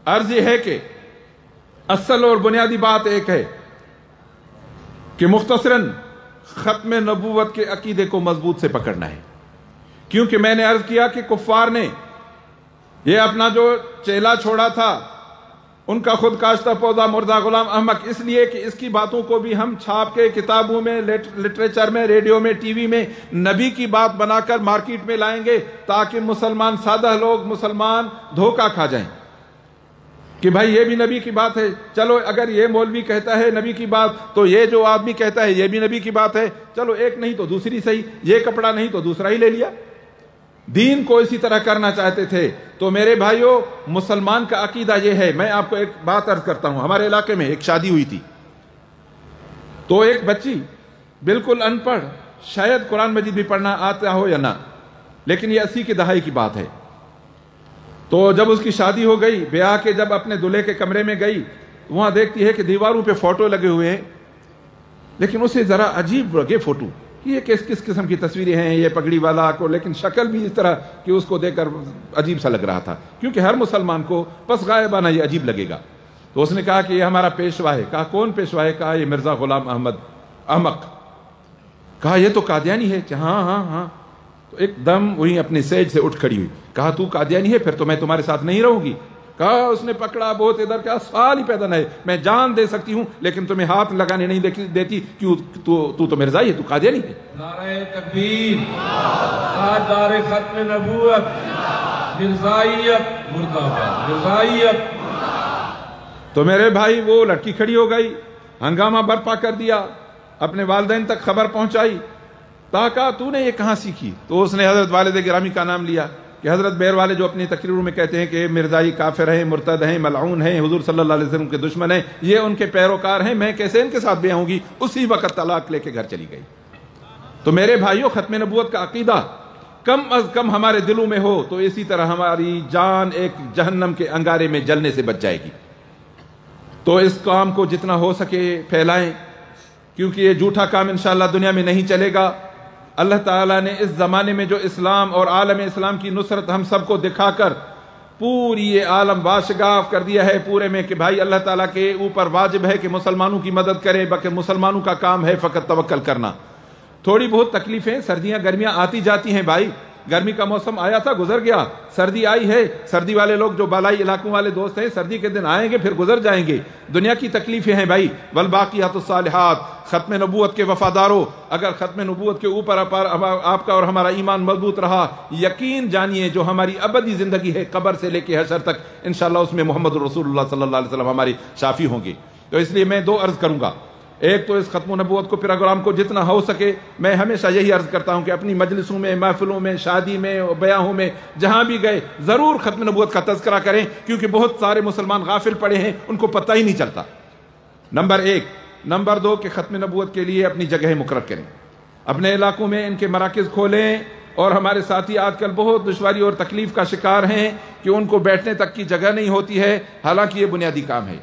عرض یہ ہے کہ اصل اور بنیادی بات ایک ہے کہ مختصراً ختم نبوت کے عقیدے کو مضبوط سے پکڑنا ہے. کیونکہ میں نے عرض کیا کہ کفار نے یہ اپنا جو چیلا چھوڑا تھا، ان کا خود کاشتہ پودا مردہ غلام احمق، اس لیے کہ اس کی باتوں کو بھی ہم چھاپ کے کتابوں میں، لٹریچر میں، ریڈیو میں، ٹی وی میں نبی کی بات بنا کر مارکیٹ میں لائیں گے تاکہ مسلمان، سادہ لوگ مسلمان دھوکہ کھا جائیں کہ بھائی یہ بھی نبی کی بات ہے. چلو اگر یہ مولوی کہتا ہے نبی کی بات تو یہ جو آدمی کہتا ہے یہ بھی نبی کی بات ہے. چلو ایک نہیں تو دوسری صحیح، یہ کپڑا نہیں تو دوسرا ہی لے لیا. دین کو اسی طرح کرنا چاہتے تھے. تو میرے بھائیوں، مسلمان کا عقیدہ یہ ہے. میں آپ کو ایک بات عرض کرتا ہوں. ہمارے علاقے میں ایک شادی ہوئی تھی، تو ایک بچی بالکل ان پڑھ، شاید قرآن مجید بھی پڑھنا آتا ہو یا نہ، لیکن یہ 80 کی دہائی کی بات ہے۔ تو جب اس کی شادی ہو گئی، بیاہ کے جب اپنے دلہے کے کمرے میں گئی، وہاں دیکھتی ہے کہ دیواروں پہ فوٹو لگے ہوئے ہیں، لیکن اسے ذرا عجیب لگے فوٹو، یہ کس قسم کی تصویریں ہیں، یہ پگڑی والا کو، لیکن شکل بھی اس طرح کہ اس کو دیکھ کر عجیب سا لگ رہا تھا، کیونکہ ہر مسلمان کو پس غائبانہ یہ عجیب لگے گا۔ تو اس نے کہا کہ یہ ہمارا پیشوا ہے۔ کہا کون پیشوا ہے؟ کہا یہ مرزا غلام احمد احمق۔ کہا یہ تو قادیانی ہے۔ ہاں ہاں ہاں۔ تو ایک دم وہی اپنے سیج سے اٹھ کھڑی ہوئی، کہا تو قادیانی ہے، پھر تو میں تمہارے ساتھ نہیں رہوں گی۔ کہا اس نے پکڑا بہت ادھر، کیا سوال ہی پیدا نہ ہے، میں جان دے سکتی ہوں لیکن تمہیں ہاتھ لگانے نہیں دیتی، کیوں تو مرزائی ہے، تو قادیانی ہے۔ نعرہ تکبیر، تاجدار ختم نبوت، مرزائیت مردہ باد، مرزائیت۔ تو میرے بھائی وہ لڑکی کھڑی ہو گئی، ہنگامہ برپا کر دیا، اپنے والدین تک خبر پہنچائی۔ کہا تو نے یہ کہاں سیکھی؟ تو اس نے حضرت والد گرامی کا نام لیا کہ حضرت بیر والے جو اپنی تقریروں میں کہتے ہیں کہ مرزائی کافر ہیں، مرتد ہیں، ملعون ہیں، حضور صلی اللہ علیہ وسلم کے دشمن ہیں، یہ ان کے پیروکار ہیں، میں کیسے ان کے ساتھ بیاہ ہوں گی؟ اسی وقت طلاق لے کے گھر چلی گئی۔ تو میرے بھائیوں، ختم نبوت کا عقیدہ کم از کم ہمارے دلوں میں ہو تو اسی طرح ہماری جان ایک جہنم کے انگارے میں جلنے سے بچ جائے گی۔ تو اس کام کو جتنا ہو سکے پھیلائیں، کیونکہ یہ جھوٹا کام انشاءاللہ دنیا میں نہیں چلے گا۔ اللہ تعالیٰ نے اس زمانے میں جو اسلام اور عالم اسلام کی نصرت ہم سب کو دکھا کر پوری یہ عالم واشگاف کر دیا ہے پورے میں کہ بھائی اللہ تعالیٰ کے اوپر واجب ہے کہ مسلمانوں کی مدد کرے، بلکہ مسلمانوں کا کام ہے فقط توکل کرنا۔ تھوڑی بہت تکلیفیں، سردیاں گرمیاں آتی جاتی ہیں بھائی، گرمی کا موسم آیا تھا گزر گیا، سردی آئی ہے، سردی والے لوگ جو بالائی علاقوں والے دوست ہیں سردی کے دن آئیں گے پھر گزر جائیں گے، دنیا کی تکلیفیں ہیں بھائی۔ والباقیات الصالحات، ختم نبوت کے وفاداروں، اگر ختم نبوت کے اوپر آپ کا اور ہمارا ایمان مضبوط رہا، یقین جانیے جو ہماری ابدی زندگی ہے قبر سے لے کے حشر تک، انشاءاللہ اس میں محمد رسول اللہ صلی اللہ علیہ وسلم ہمارے شافی ہوں گے۔ تو اس لیے میں 2 عرض کروں گا۔ ایک تو اس ختم نبوت کو پروگرام کو جتنا ہو سکے، میں ہمیشہ یہی عرض کرتا ہوں کہ اپنی مجلسوں میں، محفلوں میں، شادی میں، بیاہوں میں، جہاں بھی گئے ضرور ختم نبوت کا تذکرہ کریں، کیونکہ بہت سارے مسلمان غافل پڑے ہیں، ان کو پتہ ہی نہیں چلتا۔ نمبر 1۔ نمبر 2 کہ ختم نبوت کے لیے اپنی جگہیں مقرر کریں، اپنے علاقوں میں ان کے مراکز کھولیں، اور ہمارے ساتھی آج کل بہت دشواری اور تکلیف کا شکار ہیں کہ ان کو بیٹھنے تک کی جگہ نہیں ہوتی ہے، حالانکہ یہ بنیادی کام ہے۔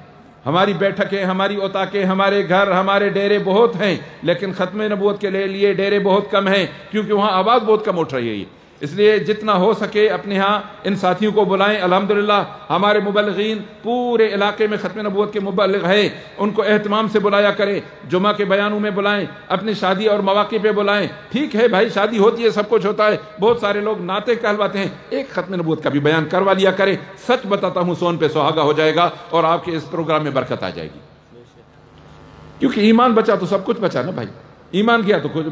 ہماری بیٹھکیں، ہماری اوتاقیں، ہمارے گھر، ہمارے ڈیرے بہت ہیں، لیکن ختم نبوت کے لیے ڈیرے بہت کم ہیں، کیونکہ وہاں آواز بہت کم اٹھ رہی ہے۔ اس لیے جتنا ہو سکے اپنے ہاں ان ساتھیوں کو بلائیں۔ الحمدللہ ہمارے مبلغین پورے علاقے میں ختم نبوت کے مبلغ ہیں، ان کو اہتمام سے بلایا کریں، جمعہ کے بیانوں میں بلائیں، اپنی شادی اور مواقع پہ بلائیں۔ ٹھیک ہے بھائی، شادی ہوتی ہے، سب کچھ ہوتا ہے، بہت سارے لوگ نعتیں کہلواتے ہیں، ایک ختم نبوت کا بھی بیان کروا لیا کریں۔ سچ بتاتا ہوں، سون پہ سہاگا ہو جائے گا اور آپ کے اس پروگرام میں برکت آ جائے گی، کیونکہ ایمان بچا تو سب کچھ بچا نا بھائی، ایمان گیا تو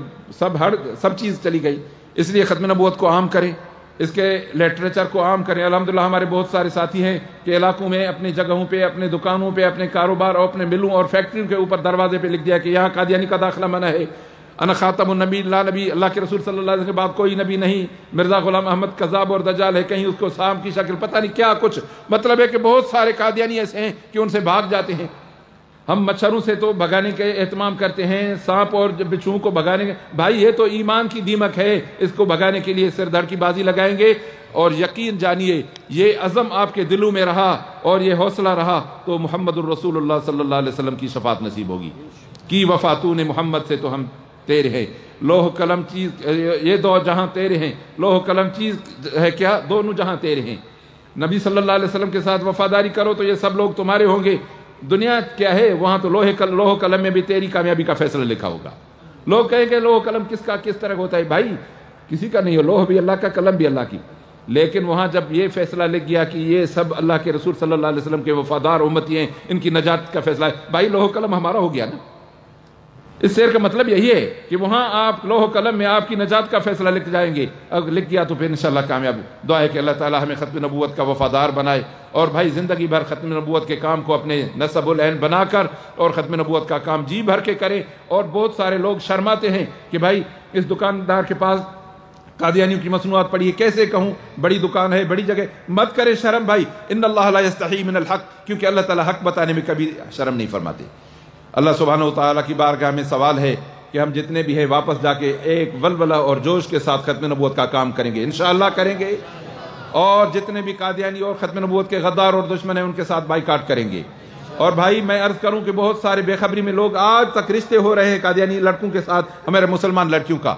سب چیز چلی گئی۔ اس لیے ختم نبوت کو عام کریں، اس کے لٹریچر کو عام کریں۔ الحمدللہ ہمارے بہت سارے ساتھی ہیں کہ علاقوں میں اپنی جگہوں پہ، اپنے دکانوں پہ، اپنے کاروبار اور اپنے ملوں اور فیکٹریوں کے اوپر دروازے پہ لکھ دیا کہ یہاں قادیانی کا داخلہ منع ہے، انا خاتم النبی، لا نبی، اللہ کے رسول صلی اللہ علیہ وسلم کے بعد کوئی نبی نہیں، مرزا غلام احمد کذاب اور دجال ہے، کہیں اس کو سام کی شکل، پتہ نہیں کیا کچھ۔ مطلب ہے کہ بہت سارے قادیانی ایسے ہیں کہ ان سے بھاگ جاتے ہیں۔ ہم مچھروں سے تو بھگانے کے اہتمام کرتے ہیں، سانپ اور بچھوؤں کو بھگانے کے، بھائی یہ تو ایمان کی دیمک ہے، اس کو بھگانے کے لیے سر دھڑ کی بازی لگائیں گے، اور یقین جانیے یہ عزم آپ کے دلوں میں رہا اور یہ حوصلہ رہا تو محمد الرسول اللہ صلی اللہ علیہ وسلم کی شفاعت نصیب ہوگی۔ کی وفاتون محمد سے تو ہم تیرے ہیں، لوح قلم چیز، یہ دو جہاں تیرے ہیں، لوح قلم چیز ہے کیا، دونوں جہاں تیرے ہیں۔ نبی صلی اللہ علیہ وسلم کے ساتھ وفاداری کرو تو یہ سب لوگ تمہارے ہوں گے۔ دنیا کیا ہے، وہاں تو لوح قلم میں بھی تیری کامیابی کا فیصلہ لکھا ہوگا۔ لوگ کہیں کہ لوح قلم کس کا کس طرح ہوتا ہے، بھائی کسی کا نہیں ہو، لوح بھی اللہ کا، قلم بھی اللہ کی، لیکن وہاں جب یہ فیصلہ لکھ گیا کہ یہ سب اللہ کے رسول صلی اللہ علیہ وسلم کے وفادار امتی ہیں، ان کی نجات کا فیصلہ ہے، بھائی لوح قلم ہمارا ہو گیا نا۔ اس شعر کا مطلب یہی ہے کہ وہاں آپ لوح قلم میں آپ کی نجات کا فیصلہ لکھ جائیں گے، اگر لکھ گیا تو پھر انشاءاللہ کامیاب۔ دعا ہے کہ اللہ تعالی ہمیں ختم نبوت کا وفادار بنائے، اور بھائی زندگی بھر ختم نبوت کے کام کو اپنے نصب العین بنا کر اور ختم نبوت کا کام جی بھر کے کریں۔ اور بہت سارے لوگ شرماتے ہیں کہ بھائی اس دکاندار کے پاس قادیانیوں کی مصنوعات پڑی ہے، کیسے کہوں، بڑی دکان ہے، بڑی جگہ، مت کرے شرم بھائی، ان اللہ لا یستحی من الحق، کیونکہ اللہ تعالی حق بتانے میں کبھی شرم نہیں فرماتے۔ اللہ سبحانہ و تعالیٰ کی بارگاہ میں سوال ہے کہ ہم جتنے بھی ہیں واپس جا کے ایک ولولہ اور جوش کے ساتھ ختم نبوت کا کام کریں گے، انشاءاللہ کریں گے، اور جتنے بھی قادیانی اور ختم نبوت کے غدار اور دشمن ہیں ان کے ساتھ بائیکاٹ کریں گے۔ اور بھائی میں عرض کروں کہ بہت سارے بے خبری میں لوگ آج تک رشتے ہو رہے ہیں قادیانی لڑکوں کے ساتھ ہمارے مسلمان لڑکیوں کا،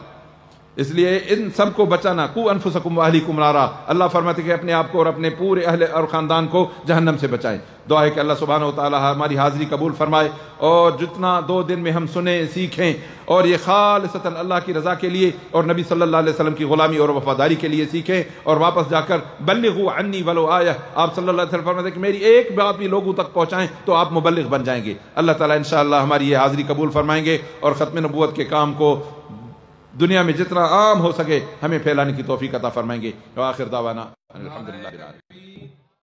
اس لیے ان سب کو بچانا۔ قو انفسکم واہلیکم نارا، اللہ فرماتے کہ اپنے آپ کو اور اپنے پورے اہل اور خاندان کو جہنم سے بچائیں۔ دعا ہے کہ اللہ سبحانہ و تعالی ہماری حاضری قبول فرمائے، اور جتنا 2 دن میں ہم سنیں سیکھیں اور یہ خالصتاً اللہ کی رضا کے لیے اور نبی صلی اللہ علیہ وسلم کی غلامی اور وفاداری کے لیے سیکھیں، اور واپس جا کر بلغوا عنی ولو آیہ، آپ صلی اللہ علیہ وسلم فرماتے ہیں کہ میری ایک بات بھی لوگوں تک پہنچائیں تو آپ مبلغ بن جائیں گے۔ اللہ تعالیٰ انشاءاللہ ہماری یہ حاضری قبول فرمائیں گے، اور ختم نبوت کے کام کو دنیا میں جتنا عام ہو سکے ہمیں پھیلانے کی توفیق عطا فرمائیں گے۔ وآخر دعوانا الحمدللہ رب العالمین۔